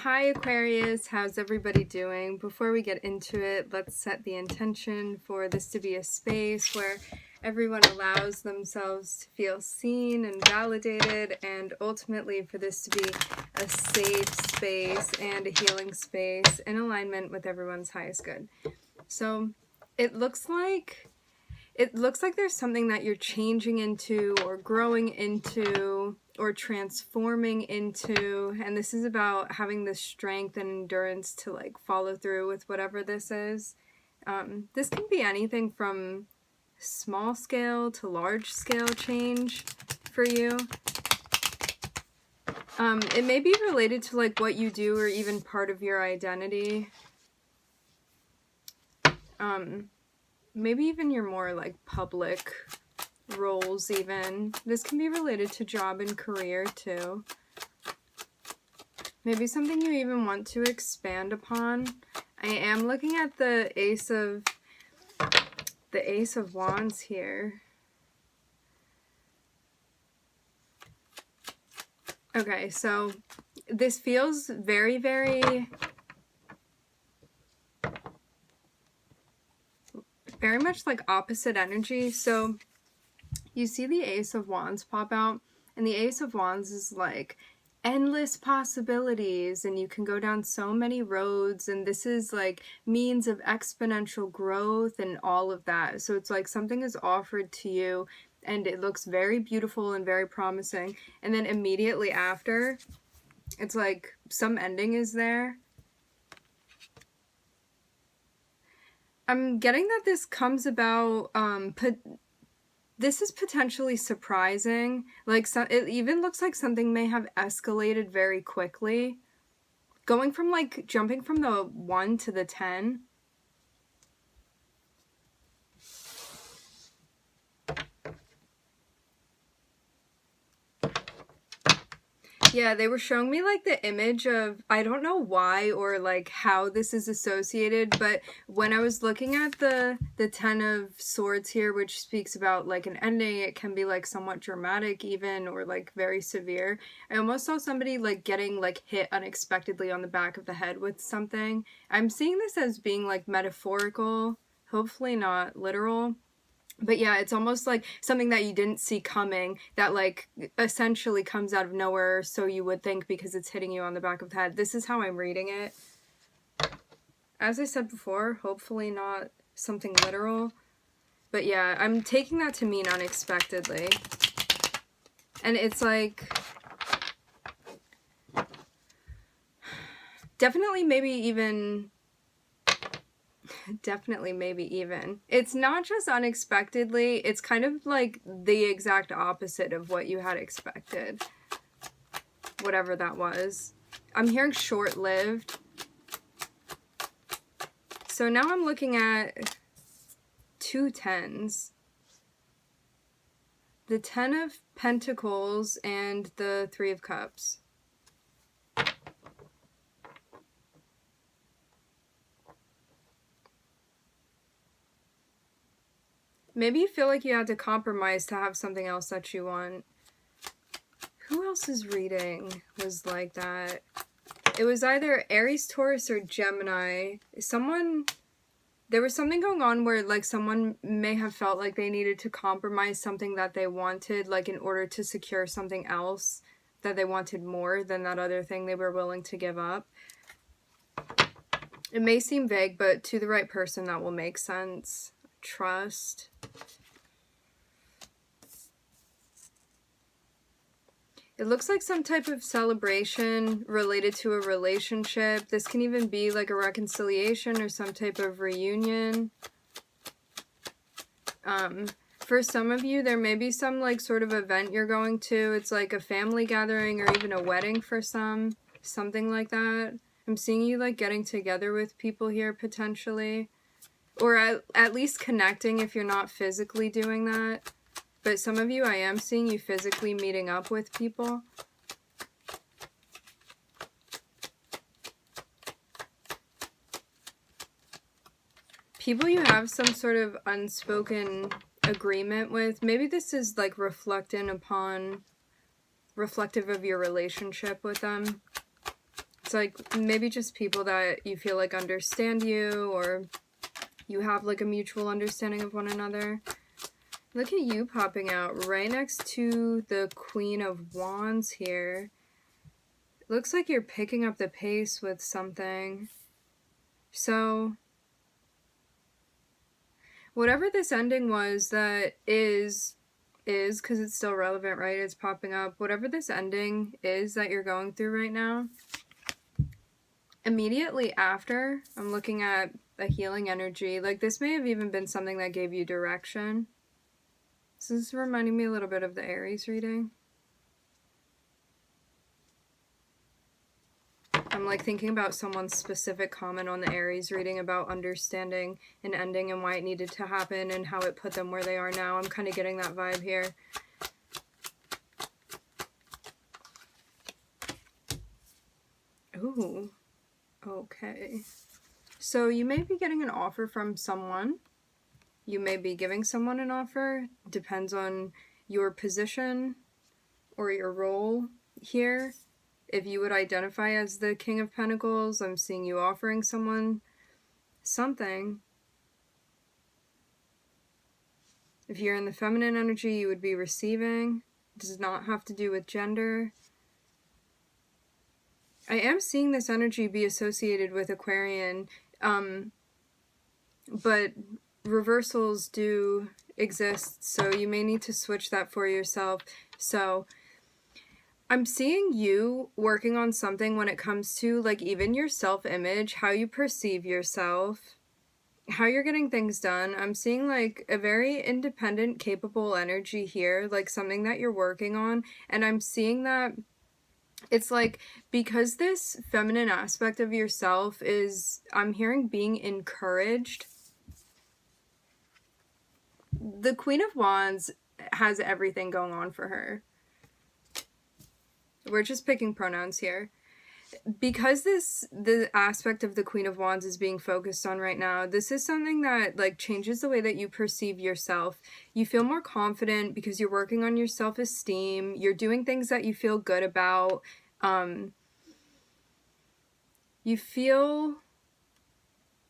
Hi Aquarius, how's everybody doing? Before we get into it, let's set the intention for this to be a space where everyone allows themselves to feel seen and validated, and ultimately for this to be a safe space and a healing space in alignment with everyone's highest good. So it looks like there's something that you're changing into or growing into or transforming into, and this is about having the strength and endurance to like follow through with whatever this is. This can be anything from small scale to large scale change for you. It may be related to like what you do or even part of your identity. Maybe even your more like public roles even. This can be related to job and career too. Maybe something you even want to expand upon. I am looking at the Ace of Wands here. Okay, so this feels very, very much like opposite energy. So you see the Ace of Wands pop out, and the Ace of Wands is like endless possibilities, and you can go down so many roads, and this is like means of exponential growth and all of that. So it's like something is offered to you and it looks very beautiful and very promising, and then immediately after it's like some ending is there. I'm getting that this comes about this is potentially surprising. Like, it even looks like something may have escalated very quickly. Going from, like, jumping from the 1 to the 10. Yeah, they were showing me, like, the image of, I don't know why or, like, how this is associated, but when I was looking at the 10 of Swords here, which speaks about, like, an ending, it can be, like, somewhat dramatic even, or, like, very severe. I almost saw somebody, like, getting, like, hit unexpectedly on the back of the head with something. I'm seeing this as being, like, metaphorical, hopefully not literal. But yeah, it's almost like something that you didn't see coming that like essentially comes out of nowhere, so you would think, because it's hitting you on the back of the head. This is how I'm reading it. As I said before, hopefully not something literal. But yeah, I'm taking that to mean unexpectedly. And it's like definitely maybe even it's not just unexpectedly, it's kind of like the exact opposite of what you had expected, whatever that was. I'm hearing short-lived. So now I'm looking at 2 10s, the 10 of Pentacles and the 3 of Cups. Maybe you feel like you had to compromise to have something else that you want. Who else's reading was like that? It was either Aries, Taurus, or Gemini. There was something going on where like someone may have felt like they needed to compromise something that they wanted, like in order to secure something else that they wanted more than that other thing they were willing to give up. It may seem vague, but to the right person that will make sense. Trust. It looks like some type of celebration related to a relationship. This can even be like a reconciliation or some type of reunion. For some of you, there may be some like sort of event you're going to. It's like a family gathering or even a wedding for some. Something like that. I'm seeing you like getting together with people here potentially. Or at least connecting if you're not physically doing that. But some of you, I am seeing you physically meeting up with people. People you have some sort of unspoken agreement with. Maybe this is like reflective of your relationship with them. like maybe just people that you feel like understand you, or you have like a mutual understanding of one another. Look at you popping out right next to the Queen of Wands here. Looks like you're picking up the pace with something. So whatever this ending was that is because it's still relevant, right? It's popping up. Whatever this ending is that you're going through right now, immediately after, I'm looking at a healing energy. Like, this may have even been something that gave you direction. This is reminding me a little bit of the Aries reading. I'm like thinking about someone's specific comment on the Aries reading about understanding an ending and why it needed to happen and how it put them where they are now. I'm kind of getting that vibe here. Ooh, okay. So you may be getting an offer from someone. You may be giving someone an offer. Depends on your position or your role here. If you would identify as the King of Pentacles, I'm seeing you offering someone something. If you're in the feminine energy, you would be receiving. It does not have to do with gender. I am seeing this energy be associated with Aquarian, but reversals do exist, so you may need to switch that for yourself. So I'm seeing you working on something when it comes to like even your self-image, how you perceive yourself, how you're getting things done. I'm seeing like a very independent, capable energy here, like something that you're working on. And I'm seeing that it's like, because this feminine aspect of yourself is, I'm hearing, being encouraged. The Queen of Wands has everything going on for her. We're just picking pronouns here. Because the aspect of the Queen of Wands is being focused on right now, this is something that like changes the way that you perceive yourself. You feel more confident because you're working on your self-esteem. You're doing things that you feel good about. You feel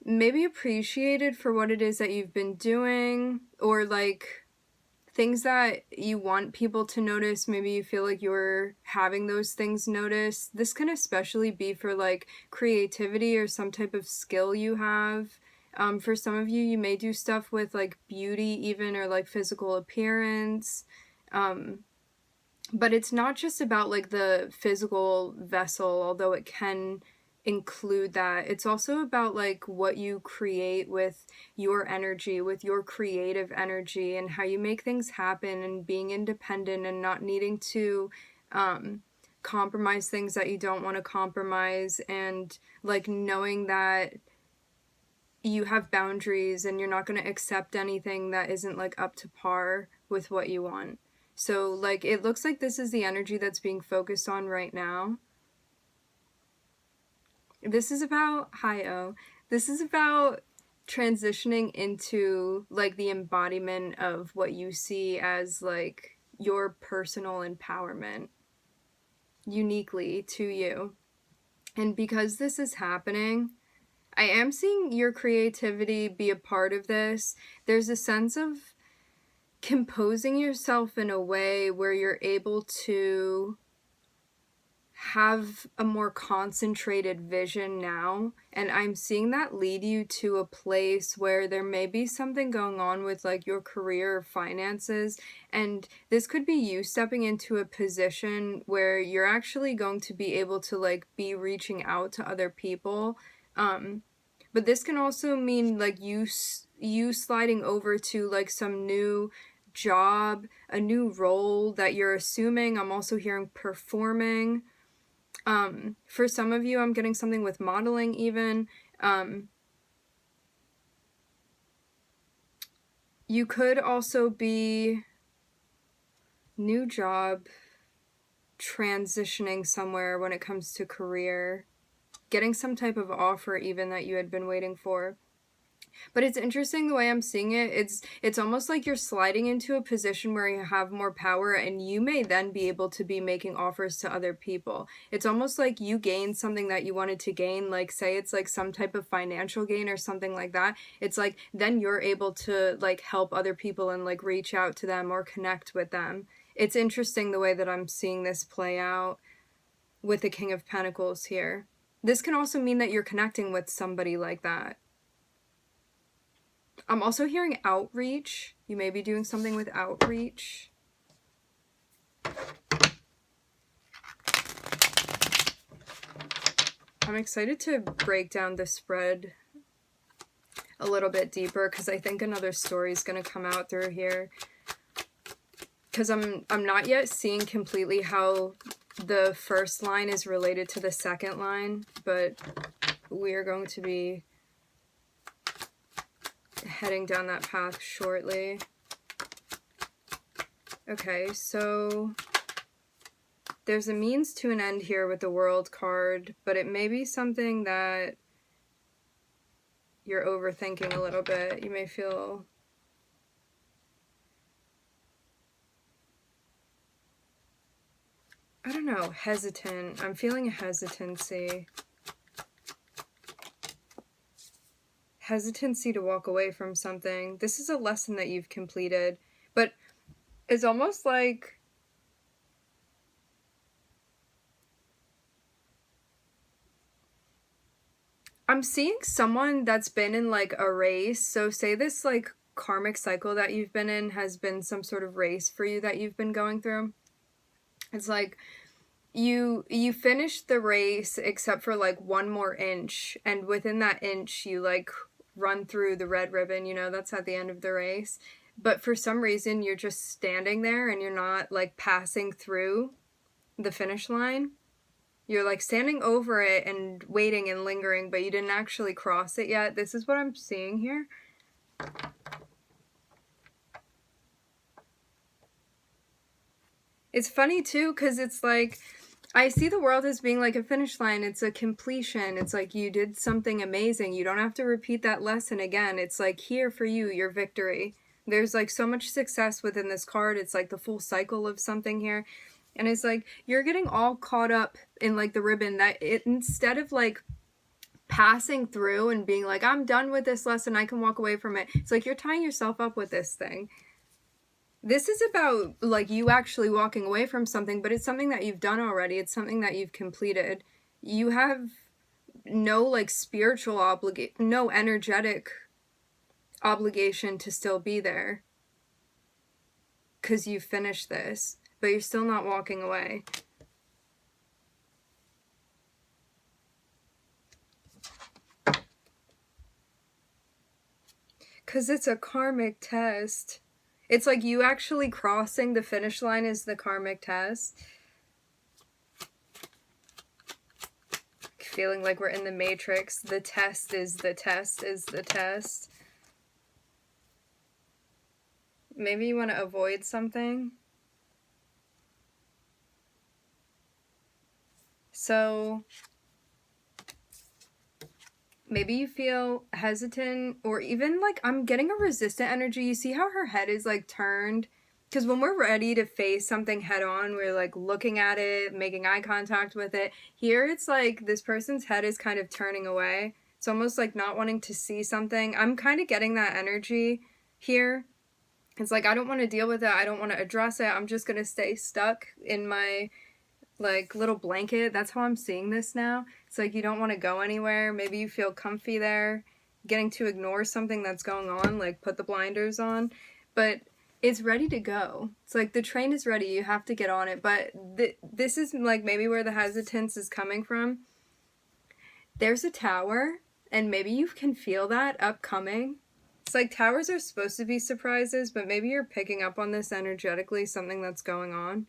maybe appreciated for what it is that you've been doing, or like things that you want people to notice. Maybe you feel like you're having those things noticed. This can especially be for like creativity or some type of skill you have. For some of you, you may do stuff with like beauty even, or like physical appearance. But it's not just about like the physical vessel, although it can include that. It's also about like what you create with your energy, with your creative energy, and how you make things happen, and being independent and not needing to compromise things that you don't want to compromise, and like knowing that you have boundaries and you're not going to accept anything that isn't like up to par with what you want. So like it looks like this is the energy that's being focused on right now. This is about, this is about transitioning into like the embodiment of what you see as like your personal empowerment uniquely to you. And because this is happening, I am seeing your creativity be a part of this. There's a sense of composing yourself in a way where you're able to have a more concentrated vision now, and I'm seeing that lead you to a place where there may be something going on with like your career or finances, and this could be you stepping into a position where you're actually going to be able to like be reaching out to other people, but this can also mean like you sliding over to like some new job, a new role that you're assuming. I'm also hearing performing. For some of you, I'm getting something with modeling even. You could also be new job, transitioning somewhere when it comes to career, getting some type of offer even that you had been waiting for. But it's interesting the way I'm seeing it. It's almost like you're sliding into a position where you have more power, and you may then be able to be making offers to other people. It's almost like you gained something that you wanted to gain, like say it's like some type of financial gain or something like that. It's like then you're able to like help other people and like reach out to them or connect with them. It's interesting the way that I'm seeing this play out with the King of Pentacles here. This can also mean that you're connecting with somebody like that. I'm also hearing outreach. You may be doing something with outreach. I'm excited to break down the spread a little bit deeper because I think another story is going to come out through here. Because I'm not yet seeing completely how the first line is related to the second line, but we are going to be heading down that path shortly. Okay, so there's a means to an end here with the World card, but it may be something that you're overthinking a little bit. You may feel I don't know, hesitant. I'm feeling a hesitancy. Hesitancy to walk away from something. This is a lesson that you've completed, but it's almost like I'm seeing someone that's been in like a race. So say this like karmic cycle that you've been in has been some sort of race for you that you've been going through. It's like you finished the race except for like one more inch, and within that inch you like run through the red ribbon, you know, that's at the end of the race. But for some reason you're just standing there and you're not like passing through the finish line. You're like standing over it and waiting and lingering, but you didn't actually cross it yet. This is what I'm seeing here. It's funny too, because it's like, I see the world as being like a finish line. It's a completion. It's like you did something amazing. You don't have to repeat that lesson again. It's like here for you, your victory. There's like so much success within this card. It's like the full cycle of something here. And it's like you're getting all caught up in like the ribbon that it, instead of like passing through and being like, I'm done with this lesson, I can walk away from it. It's like you're tying yourself up with this thing. This is about like you actually walking away from something, but it's something that you've done already. It's something that you've completed. You have no like spiritual obligation, no energetic obligation to still be there because you finished this, but you're still not walking away. Because it's a karmic test. It's like you actually crossing the finish line is the karmic test. Feeling like we're in the Matrix. The test is the test is the test. Maybe you want to avoid something. So maybe you feel hesitant, or even like I'm getting a resistant energy. You see how her head is like turned? Because when we're ready to face something head on, we're like looking at it, making eye contact with it. Here it's like this person's head is kind of turning away. It's almost like not wanting to see something. I'm kind of getting that energy here. It's like I don't want to deal with it. I don't want to address it. I'm just going to stay stuck in my like little blanket. That's how I'm seeing this now. It's like you don't want to go anywhere. Maybe you feel comfy there, getting to ignore something that's going on, like put the blinders on, but it's ready to go. It's like the train is ready. You have to get on it. But this is like maybe where the hesitance is coming from. There's a tower, and maybe you can feel that upcoming. It's like towers are supposed to be surprises, but maybe you're picking up on this energetically, something that's going on.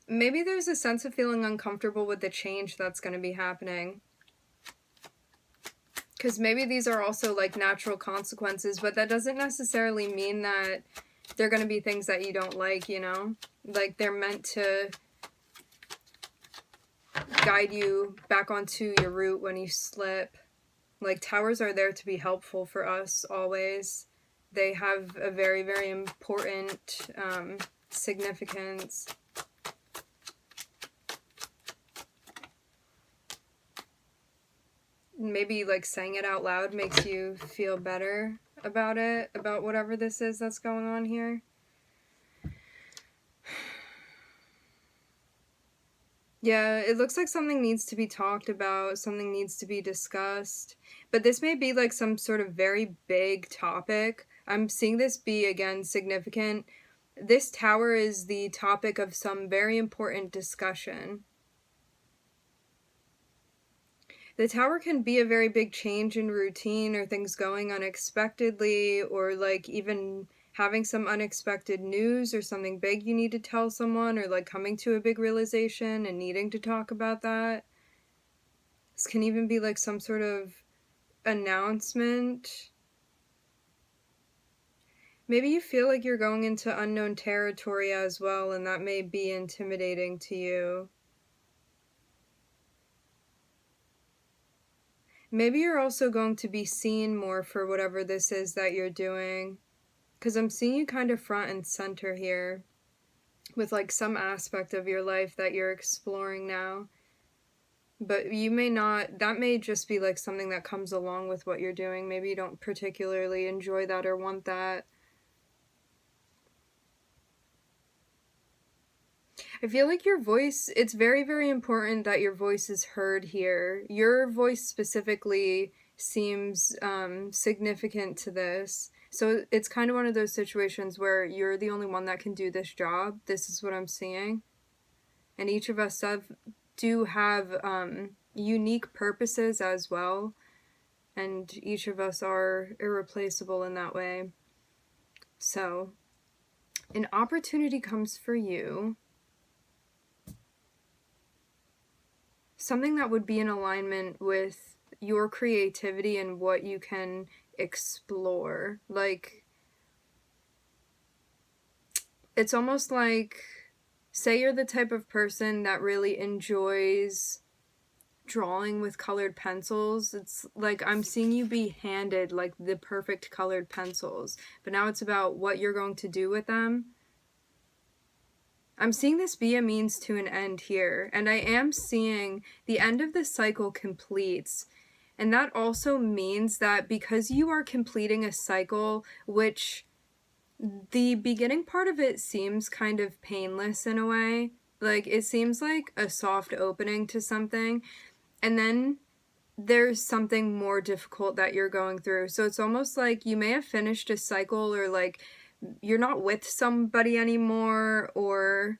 Maybe there's a sense of feeling uncomfortable with the change that's going to be happening. Because maybe these are also like natural consequences, but that doesn't necessarily mean that they're going to be things that you don't like, you know? Like they're meant to guide you back onto your route when you slip. Like, towers are there to be helpful for us always. They have a very, very important significance. Maybe like saying it out loud makes you feel better about it, about whatever this is that's going on here. Yeah, it looks like something needs to be talked about, something needs to be discussed. But this may be like some sort of very big topic. I'm seeing this be, again, significant. This tower is the topic of some very important discussion. The tower can be a very big change in routine, or things going unexpectedly, or like even having some unexpected news or something big you need to tell someone, or like coming to a big realization and needing to talk about that. This can even be like some sort of announcement. Maybe you feel like you're going into unknown territory as well, and that may be intimidating to you. Maybe you're also going to be seen more for whatever this is that you're doing. Because I'm seeing you kind of front and center here with like some aspect of your life that you're exploring now. But you may not, that may just be like something that comes along with what you're doing. Maybe you don't particularly enjoy that or want that. I feel like your voice, it's very, very important that your voice is heard here. Your voice specifically seems significant to this. So it's kind of one of those situations where you're the only one that can do this job. This is what I'm seeing. And each of us do have unique purposes as well. And each of us are irreplaceable in that way. So an opportunity comes for you. Something that would be in alignment with your creativity and what you can explore. Like, it's almost like, say you're the type of person that really enjoys drawing with colored pencils. It's like I'm seeing you be handed like the perfect colored pencils, but now it's about what you're going to do with them. I'm seeing this be a means to an end here, and I am seeing the end of the cycle completes. And that also means that because you are completing a cycle, which the beginning part of it seems kind of painless in a way, like it seems like a soft opening to something, and then there's something more difficult that you're going through. So it's almost like you may have finished a cycle, or like you're not with somebody anymore, or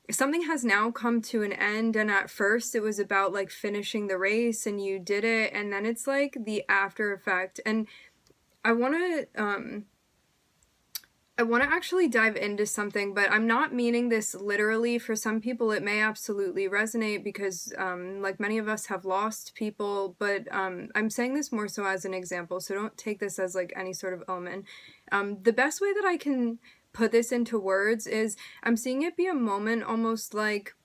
something has now come to an end, and at first it was about like finishing the race and you did it, and then it's like the after effect. And I want to actually dive into something, but I'm not meaning this literally. For some people it may absolutely resonate because like many of us have lost people, but I'm saying this more so as an example, so don't take this as like any sort of omen. The best way that I can put this into words is I'm seeing it be a moment almost like,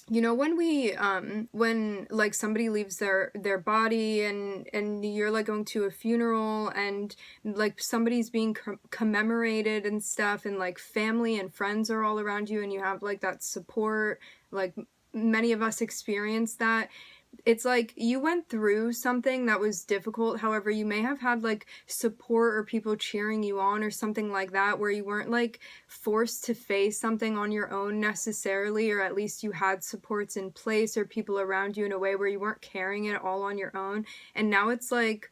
you know, when like somebody leaves their body and you're like going to a funeral and like somebody's being commemorated and stuff, and like family and friends are all around you and you have like that support. Like many of us experience that. It's like you went through something that was difficult, however you may have had like support or people cheering you on or something like that, where you weren't like forced to face something on your own necessarily, or at least you had supports in place or people around you in a way where you weren't carrying it all on your own. And now it's like,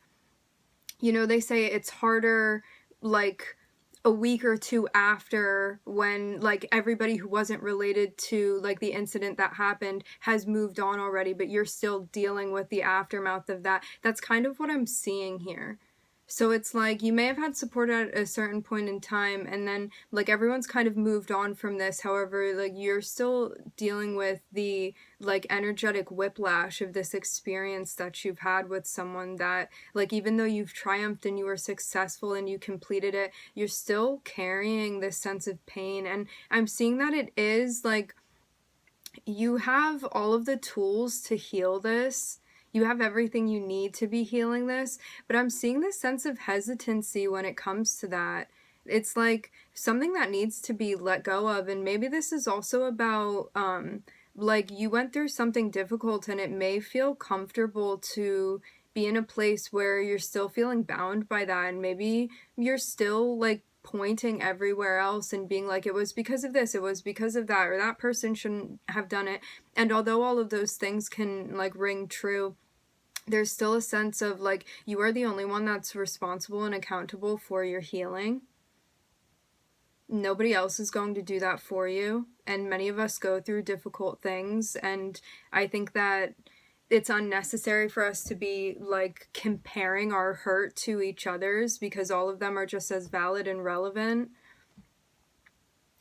you know, they say it's harder like a week or two after, when like everybody who wasn't related to like the incident that happened has moved on already, but you're still dealing with the aftermath of that. That's kind of what I'm seeing here. So it's like you may have had support at a certain point in time, and then like everyone's kind of moved on from this. However, like you're still dealing with the like energetic whiplash of this experience that you've had with someone, that like even though you've triumphed and you were successful and you completed it, you're still carrying this sense of pain. And I'm seeing that it is like you have all of the tools to heal this. You have everything you need to be healing this, but I'm seeing this sense of hesitancy when it comes to that. It's like something that needs to be let go of, and maybe this is also about like you went through something difficult and it may feel comfortable to be in a place where you're still feeling bound by that, and maybe you're still like pointing everywhere else and being like, it was because of this, it was because of that, or that person shouldn't have done it. And although all of those things can like ring true, there's still a sense of like you are the only one that's responsible and accountable for your healing. Nobody else is going to do that for you, and many of us go through difficult things, and I think that it's unnecessary for us to be like comparing our hurt to each other's, because all of them are just as valid and relevant.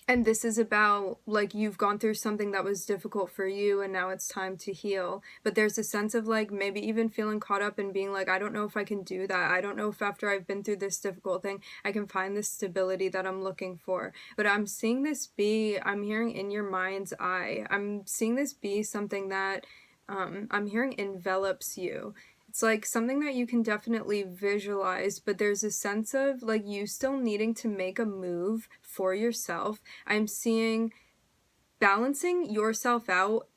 And this is about like you've gone through something that was difficult for you and now it's time to heal. But there's a sense of like maybe even feeling caught up in being like, I don't know if I can do that. I don't know if after I've been through this difficult thing I can find the stability that I'm looking for. But I'm seeing this be, I'm hearing in your mind's eye, I'm seeing this be something that I'm hearing envelops you. It's like something that you can definitely visualize, but there's a sense of like you still needing to make a move for yourself. I'm seeing balancing yourself out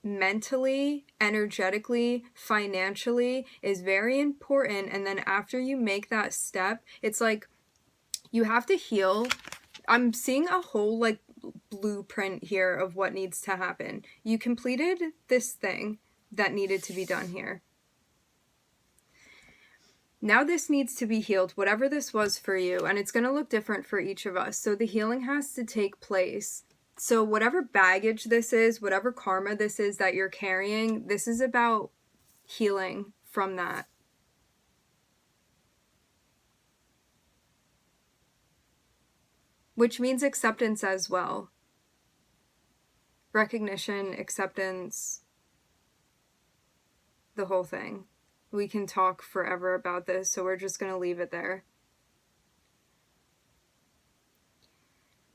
mentally, energetically, financially is very important. And then after you make that step, it's like you have to heal. I'm seeing a whole like blueprint here of what needs to happen. You completed this thing that needed to be done here. Now this needs to be healed, whatever this was for you, and it's going to look different for each of us. So the healing has to take place. So whatever baggage this is, whatever karma this is that you're carrying, this is about healing from that. Which means acceptance as well. Recognition, acceptance, the whole thing. We can talk forever about this, so we're just going to leave it there.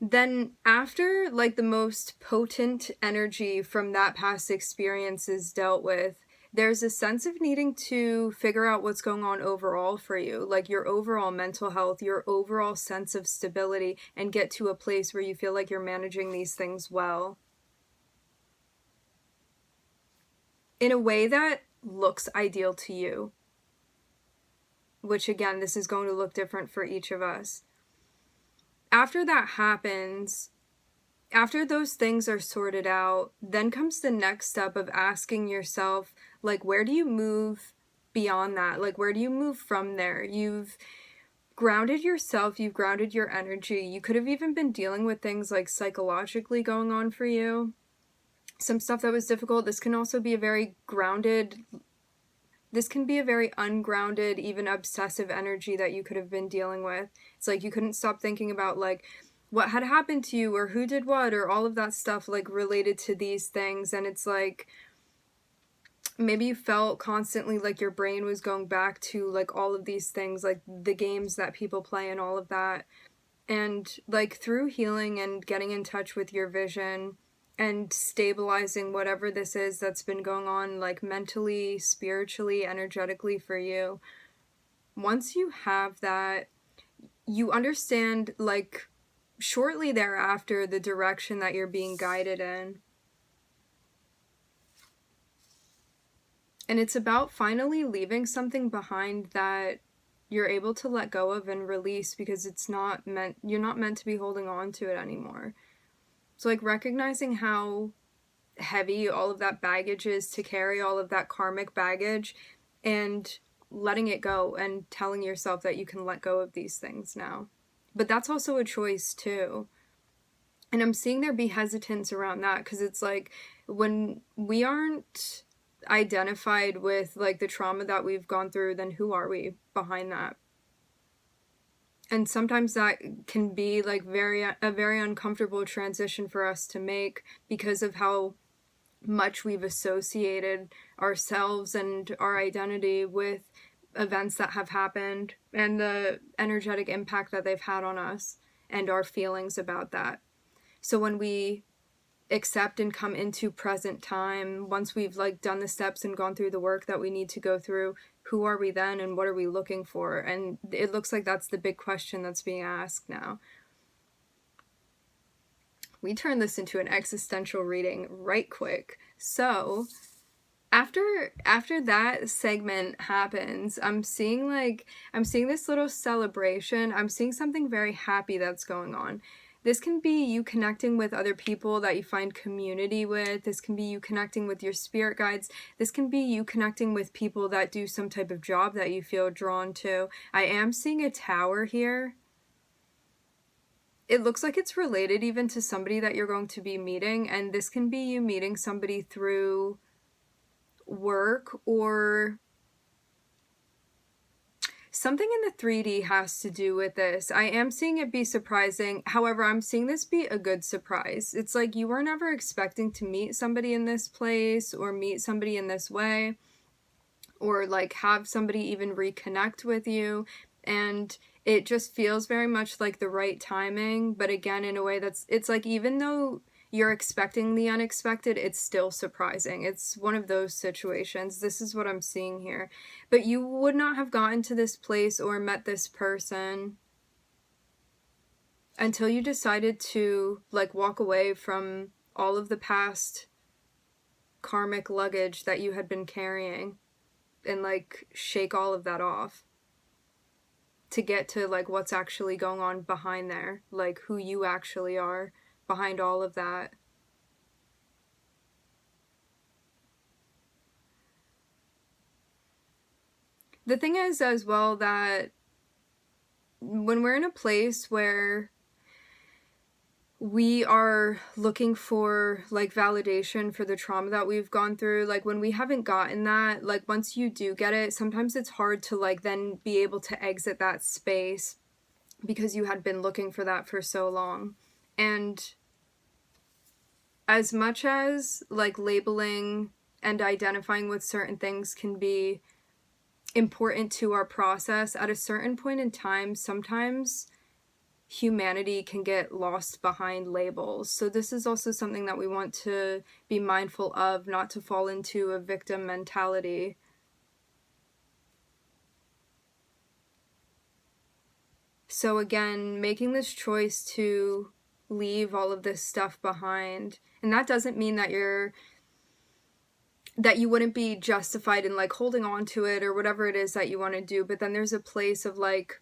Then after like the most potent energy from that past experience is dealt with, there's a sense of needing to figure out what's going on overall for you, like your overall mental health, your overall sense of stability, and get to a place where you feel like you're managing these things well. In a way that looks ideal to you. Which again, this is going to look different for each of us. After that happens, after those things are sorted out, then comes the next step of asking yourself, like, where do you move beyond that? Like, where do you move from there? You've grounded yourself, you've grounded your energy. You could have even been dealing with things like psychologically going on for you. Some stuff that was difficult. This can also be a very grounded, this can be a very ungrounded, even obsessive energy that you could have been dealing with. It's like you couldn't stop thinking about like what had happened to you or who did what or all of that stuff like related to these things. And it's like maybe you felt constantly like your brain was going back to like all of these things, like the games that people play and all of that. And like through healing and getting in touch with your vision and stabilizing whatever this is that's been going on, like mentally, spiritually, energetically for you, once you have that, you understand like shortly thereafter the direction that you're being guided in. And it's about finally leaving something behind that you're able to let go of and release, because it's not meant, you're not meant to be holding on to it anymore. So like recognizing how heavy all of that baggage is to carry, all of that karmic baggage, and letting it go and telling yourself that you can let go of these things now. But that's also a choice too. And I'm seeing there be hesitance around that, because it's like when we aren't identified with like the trauma that we've gone through, then who are we behind that? And sometimes that can be like a very uncomfortable transition for us to make, because of how much we've associated ourselves and our identity with events that have happened and the energetic impact that they've had on us and our feelings about that. So when we accept and come into present time. Once we've like done the steps and gone through the work that we need to go through, who are we then and what are we looking for? And it looks like that's the big question that's being asked now. We turned this into an existential reading right quick. So after that segment happens, I'm seeing this little celebration. I'm seeing something very happy that's going on. This can be you connecting with other people that you find community with. This can be you connecting with your spirit guides. This can be you connecting with people that do some type of job that you feel drawn to. I am seeing a tower here. It looks like it's related even to somebody that you're going to be meeting, and this can be you meeting somebody through work or something in the 3D has to do with this. I am seeing it be surprising. However, I'm seeing this be a good surprise. It's like you were never expecting to meet somebody in this place or meet somebody in this way or like have somebody even reconnect with you. And it just feels very much like the right timing. But again, in a way it's like even though you're expecting the unexpected, it's still surprising. It's one of those situations. This is what I'm seeing here. But you would not have gotten to this place or met this person until you decided to like walk away from all of the past karmic luggage that you had been carrying and like shake all of that off to get to like what's actually going on behind there, like who you actually are behind all of that. The thing is as well that when we're in a place where we are looking for like validation for the trauma that we've gone through, like when we haven't gotten that, like once you do get it, sometimes it's hard to like then be able to exit that space because you had been looking for that for so long. And as much as like labeling and identifying with certain things can be important to our process, at a certain point in time, sometimes humanity can get lost behind labels. So this is also something that we want to be mindful of, not to fall into a victim mentality. So again, making this choice to leave all of this stuff behind, and that doesn't mean that you wouldn't be justified in like holding on to it or whatever it is that you want to do, but then there's a place of like,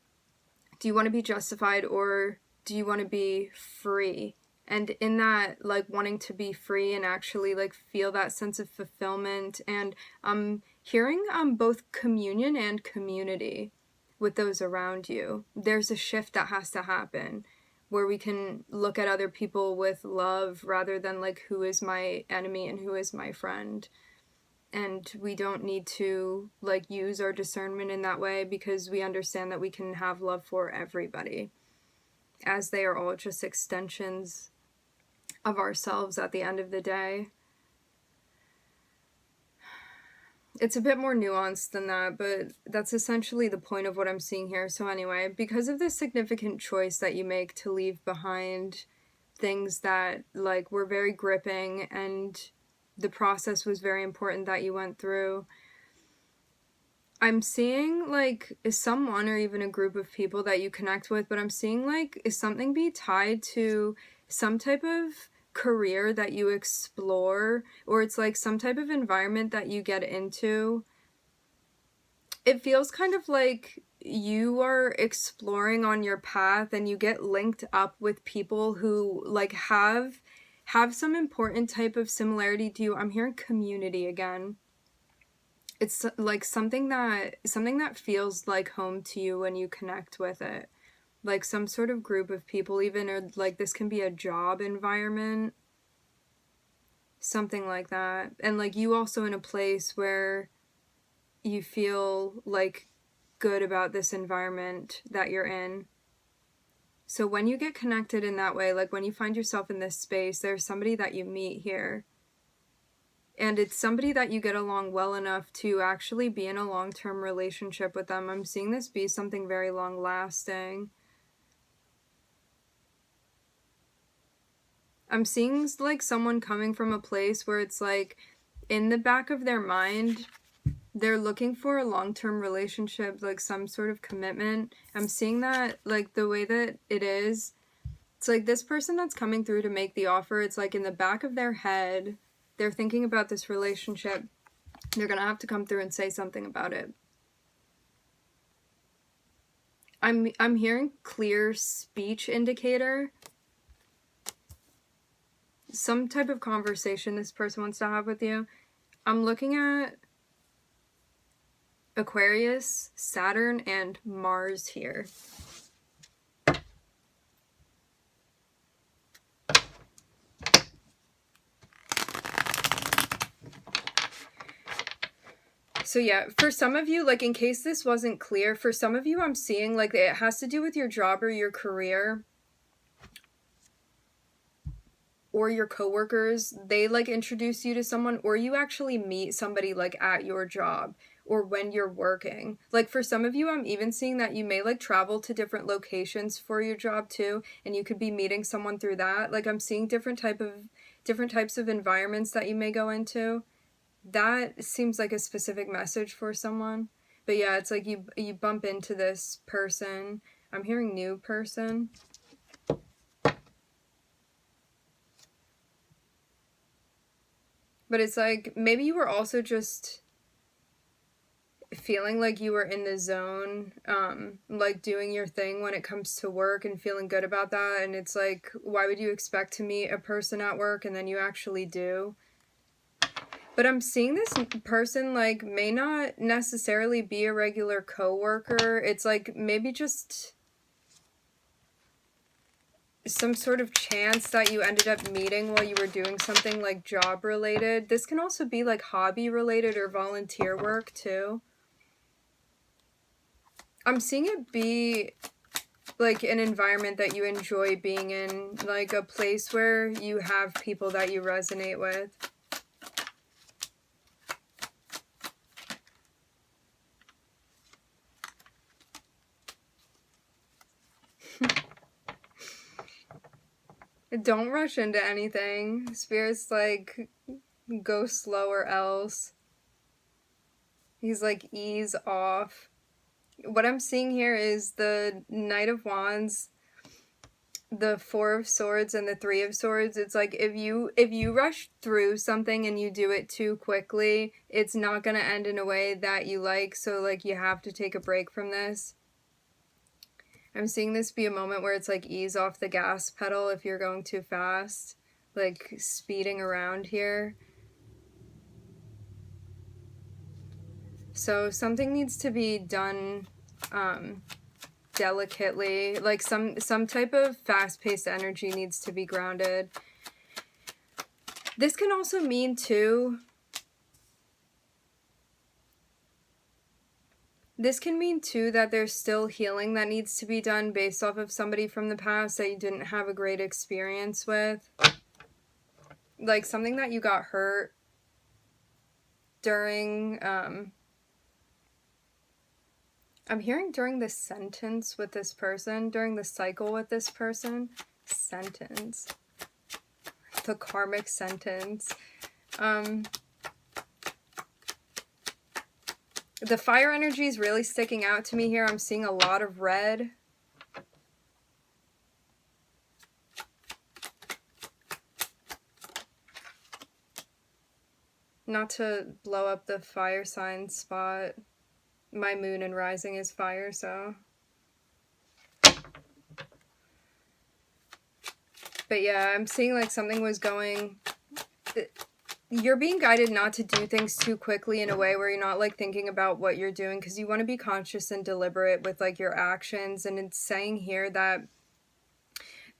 do you want to be justified or do you want to be free? And in that, like wanting to be free and actually like feel that sense of fulfillment, and hearing both communion and community with those around you. There's a shift that has to happen where we can look at other people with love rather than like who is my enemy and who is my friend. And we don't need to like use our discernment in that way because we understand that we can have love for everybody, as they are all just extensions of ourselves at the end of the day. It's a bit more nuanced than that, but that's essentially the point of what I'm seeing here. So anyway, because of the significant choice that you make to leave behind things that like were very gripping and the process was very important that you went through, I'm seeing like is someone or even a group of people that you connect with, but I'm seeing like is something be tied to some type of career that you explore, or it's like some type of environment that you get into. It feels kind of like you are exploring on your path and you get linked up with people who like have some important type of similarity to you. I'm hearing community again. It's like something that feels like home to you when you connect with it. Like some sort of group of people even, or like this can be a job environment. Something like that. And like you also in a place where you feel like good about this environment that you're in. So when you get connected in that way, like when you find yourself in this space, there's somebody that you meet here. And it's somebody that you get along well enough to actually be in a long-term relationship with them. I'm seeing this be something very long-lasting. I'm seeing like someone coming from a place where it's like in the back of their mind, they're looking for a long-term relationship, like some sort of commitment. I'm seeing that like the way that it is. It's like this person that's coming through to make the offer, it's like in the back of their head, they're thinking about this relationship. They're going to have to come through and say something about it. I'm hearing clear speech indicator. Some type of conversation this person wants to have with you. I'm looking at Aquarius, Saturn, and Mars here. So yeah, for some of you, like in case this wasn't clear, for some of you I'm seeing like it has to do with your job or your career or your coworkers. They like introduce you to someone, or you actually meet somebody like at your job or when you're working. Like for some of you, I'm even seeing that you may like travel to different locations for your job too, and you could be meeting someone through that. Like I'm seeing different types of environments that you may go into. That seems like a specific message for someone. But yeah, it's like you bump into this person. I'm hearing new person. But it's like maybe you were also just feeling like you were in the zone, like doing your thing when it comes to work and feeling good about that. And it's like, why would you expect to meet a person at work and then you actually do? But I'm seeing this person like may not necessarily be a regular coworker. It's like maybe just some sort of chance that you ended up meeting while you were doing something like job related. This can also be like hobby related or volunteer work too. I'm seeing it be like an environment that you enjoy being in, like a place where you have people that you resonate with. Don't rush into anything. Spirit's like, go slow or else. He's like, ease off. What I'm seeing here is the Knight of Wands, the Four of Swords, and the Three of Swords. It's like if you rush through something and you do it too quickly, it's not going to end in a way that you like. So like you have to take a break from this. I'm seeing this be a moment where it's like ease off the gas pedal if you're going too fast, like speeding around here. So something needs to be done delicately, like some type of fast-paced energy needs to be grounded. This can also mean too, that there's still healing that needs to be done based off of somebody from the past that you didn't have a great experience with. Like something that you got hurt during, I'm hearing during the sentence with this person, during the cycle with this person. Sentence. The karmic sentence. The fire energy is really sticking out to me here. I'm seeing a lot of red. Not to blow up the fire sign spot. My moon and rising is fire, so. But yeah, I'm seeing like something was going... You're being guided not to do things too quickly in a way where you're not like thinking about what you're doing, because you want to be conscious and deliberate with like your actions. And it's saying here that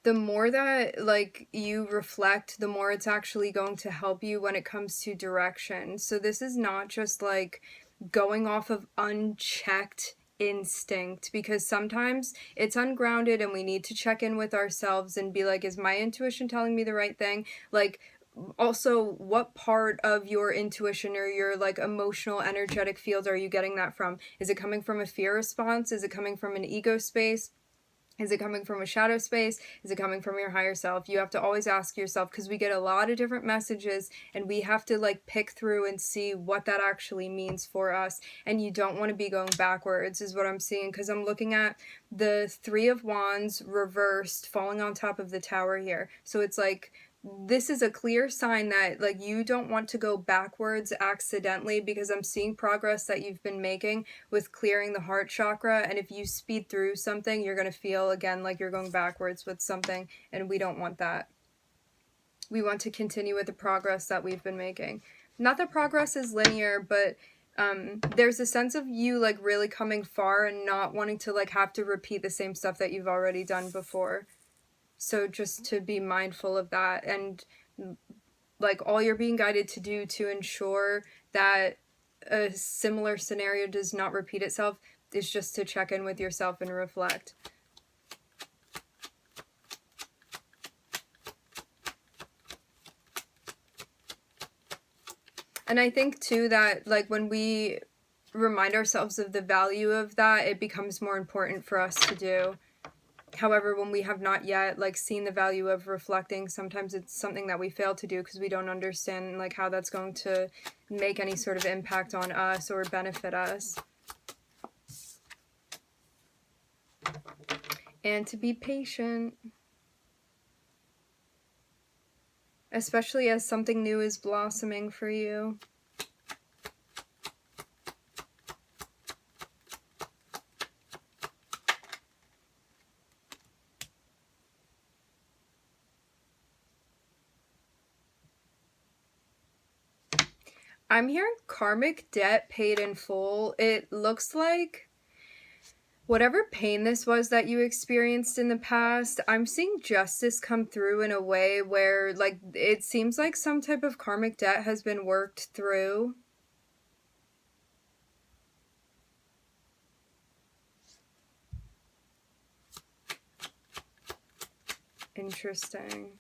the more that like you reflect, the more it's actually going to help you when it comes to direction. So this is not just like going off of unchecked instinct, because sometimes it's ungrounded and we need to check in with ourselves and be like, is my intuition telling me the right thing? Like, also, what part of your intuition or your like emotional energetic field are you getting that from? Is it coming from a fear response? Is it coming from an ego space? Is it coming from a shadow space? Is it coming from your higher self? You have to always ask yourself, because we get a lot of different messages and we have to like pick through and see what that actually means for us. And you don't want to be going backwards is what I'm seeing, because I'm looking at the Three of Wands reversed falling on top of the Tower here. So it's like, this is a clear sign that like you don't want to go backwards accidentally, because I'm seeing progress that you've been making with clearing the heart chakra, and if you speed through something, you're going to feel again like you're going backwards with something, and we don't want that. We want to continue with the progress that we've been making. Not that progress is linear, but there's a sense of you like really coming far and not wanting to like have to repeat the same stuff that you've already done before. So just to be mindful of that, and like all you're being guided to do to ensure that a similar scenario does not repeat itself is just to check in with yourself and reflect. And I think too that like when we remind ourselves of the value of that, it becomes more important for us to do. However, when we have not yet like seen the value of reflecting, sometimes it's something that we fail to do because we don't understand like how that's going to make any sort of impact on us or benefit us. And to be patient, especially as something new is blossoming for you. I'm hearing karmic debt paid in full. It looks like whatever pain this was that you experienced in the past, I'm seeing justice come through in a way where like it seems like some type of karmic debt has been worked through. Interesting.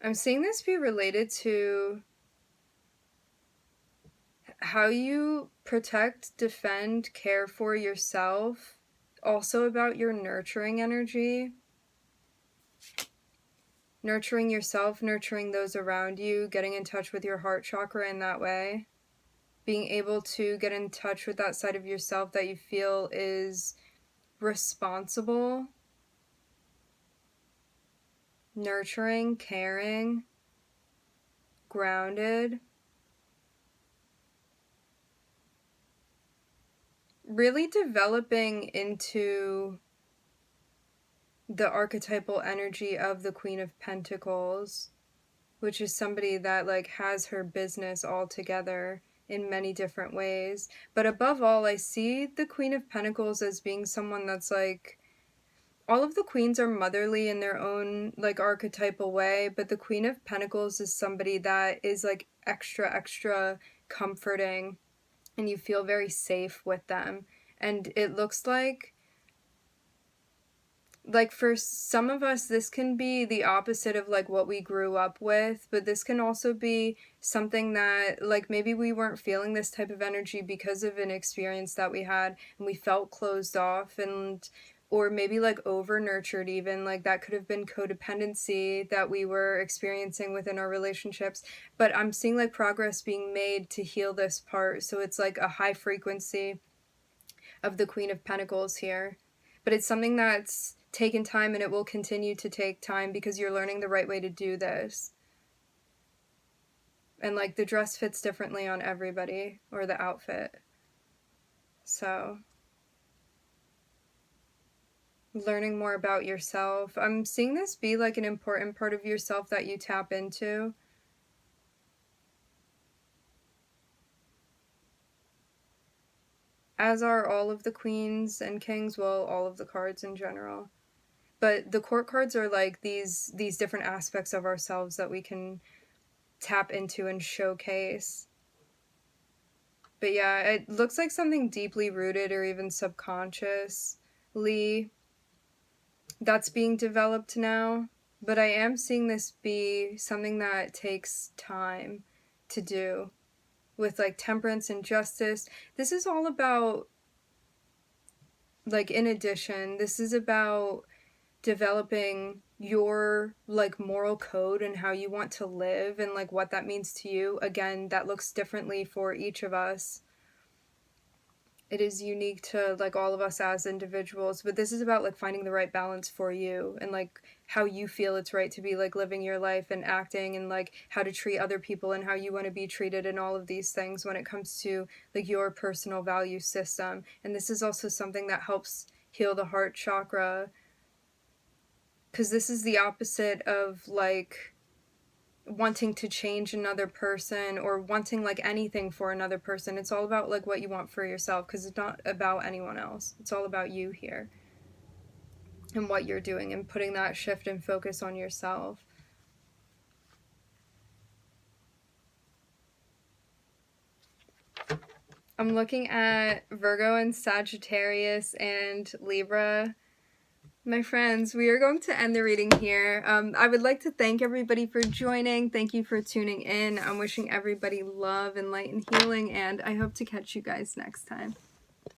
I'm seeing this be related to how you protect, defend, care for yourself. Also about your nurturing energy. Nurturing yourself, nurturing those around you, getting in touch with your heart chakra in that way. Being able to get in touch with that side of yourself that you feel is responsible, nurturing, caring, grounded. Really developing into the archetypal energy of the Queen of Pentacles, which is somebody that like has her business all together in many different ways. But above all, I see the Queen of Pentacles as being someone that's like, all of the queens are motherly in their own like archetypal way, but the Queen of Pentacles is somebody that is like extra comforting, and you feel very safe with them. And it looks like for some of us this can be the opposite of like what we grew up with, but this can also be something that like maybe we weren't feeling this type of energy because of an experience that we had and we felt closed off, and or maybe like over nurtured, even like that could have been codependency that we were experiencing within our relationships. But I'm seeing like progress being made to heal this part, so it's like a high frequency of the Queen of Pentacles here. But it's something that's taken time, and it will continue to take time because you're learning the right way to do this. And like the dress fits differently on everybody, or the outfit. So learning more about yourself. I'm seeing this be like an important part of yourself that you tap into. As are all of the queens and kings, well, all of the cards in general. But the court cards are like these different aspects of ourselves that we can tap into and showcase. But yeah, it looks like something deeply rooted or even subconsciously that's being developed now. But I am seeing this be something that takes time to do. with like temperance and justice. This is all about, like, in addition, this is about developing your like moral code and how you want to live and like what that means to you. Again, that looks differently for each of us. It is unique to like all of us as individuals, but this is about like finding the right balance for you and like how you feel it's right to be like living your life and acting, and like how to treat other people and how you want to be treated, and all of these things when it comes to like your personal value system. And this is also something that helps heal the heart chakra, because this is the opposite of like wanting to change another person or wanting like anything for another person. It's all about like what you want for yourself, because it's not about anyone else. It's all about you here and what you're doing and putting that shift and focus on yourself. I'm looking at Virgo and Sagittarius and Libra. My friends, we are going to end the reading here. I would like to thank everybody for joining. Thank you for tuning in. I'm wishing everybody love and light and healing, and I hope to catch you guys next time.